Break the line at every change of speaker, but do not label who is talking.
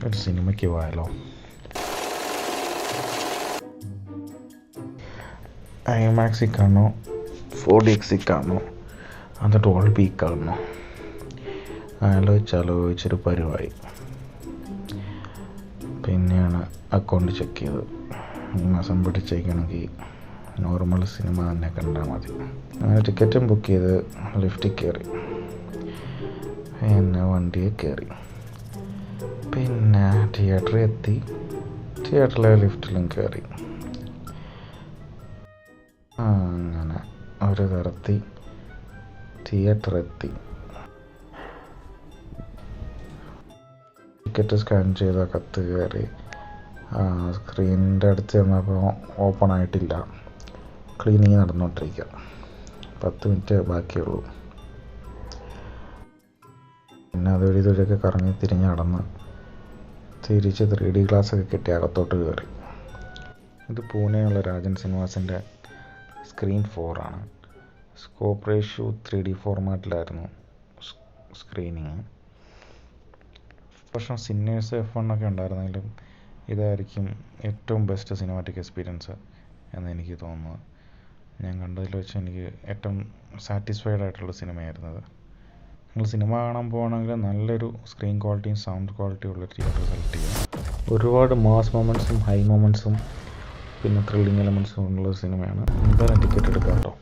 ഒരു സിനിമയ്ക്ക് പോയാലോ? ഐമാക്സിൽ കാണണോ, 4DXിൽ കാണണോ, അത് ഡോൾബി കാണണോ? ആലോചിച്ചൊരു പരിവായി. പിന്നെയാണ് അക്കൗണ്ട് ചെക്ക് ചെയ്തത്. ഈ മാസം പിടിച്ചേക്കണമെങ്കിൽ നോർമൽ സിനിമ തന്നെ കണ്ടാൽ മതി. അങ്ങനെ ടിക്കറ്റും ബുക്ക് ചെയ്ത് ലിഫ്റ്റിൽ കയറി. പിന്നെ വണ്ടിയിൽ കയറി. പിന്നെ തിയേറ്ററിൽ എത്തി. തിയേറ്ററിലെ ലിഫ്റ്റിലും കയറി. അങ്ങനെ ഒരു തരത്തിൽ തിയേറ്ററെത്തി. ടിക്കറ്റ് സ്കാൻ ചെയ്ത കത്ത് കയറി. സ്ക്രീനിൻ്റെ അടുത്ത് ചെന്നപ്പോൾ ഓപ്പൺ ആയിട്ടില്ല. ക്ലീനിങ് നടന്നുകൊണ്ടിരിക്കുക. 10 മിനിറ്റ് ബാക്കിയുള്ളൂ. പിന്നെ അതുവഴി ഇതുവഴിയൊക്കെ കറങ്ങി തിരിഞ്ഞ് നടന്ന് തിരിച്ച് 3D ഗ്ലാസ്സൊക്കെ കെട്ടി അകത്തോട്ട് കയറി. ഇത് പൂനെയുള്ള രാജൻ സിനിമാസിൻ്റെ സ്ക്രീൻ 4 ആണ്. സ്കോപ്പ് റേഷ്യോ 3D ഫോർമാറ്റിലായിരുന്നു സ്ക്രീനിങ്. പക്ഷേ സിന്നേഴ്സ് F1 ഒക്കെ ഉണ്ടായിരുന്നെങ്കിലും ഇതായിരിക്കും ഏറ്റവും ബെസ്റ്റ് സിനിമാറ്റിക് എക്സ്പീരിയൻസ് എന്ന് എനിക്ക് തോന്നുന്നത്. ഞാൻ കണ്ടതിൽ വെച്ച് എനിക്ക് ഏറ്റവും സാറ്റിസ്ഫൈഡ് ആയിട്ടുള്ള സിനിമയായിരുന്നത്. നിങ്ങൾ സിനിമ കാണാൻ പോകണമെങ്കിൽ നല്ലൊരു സ്ക്രീൻ ക്വാളിറ്റിയും സൗണ്ട് ക്വാളിറ്റിയും ഉള്ള തിയേറ്റർ സെലക്ട് ചെയ്യുക. ഒരുപാട് മാസ് മൊമെൻറ്റ്സും ഹൈ മൊമെൻറ്റ്സും പിന്നെ ത്രില്ലിങ് എലമെൻറ്റ്സും ഉള്ള സിനിമയാണ്. എന്തായാലും ടിക്കറ്റ് എടുക്കാം കേട്ടോ.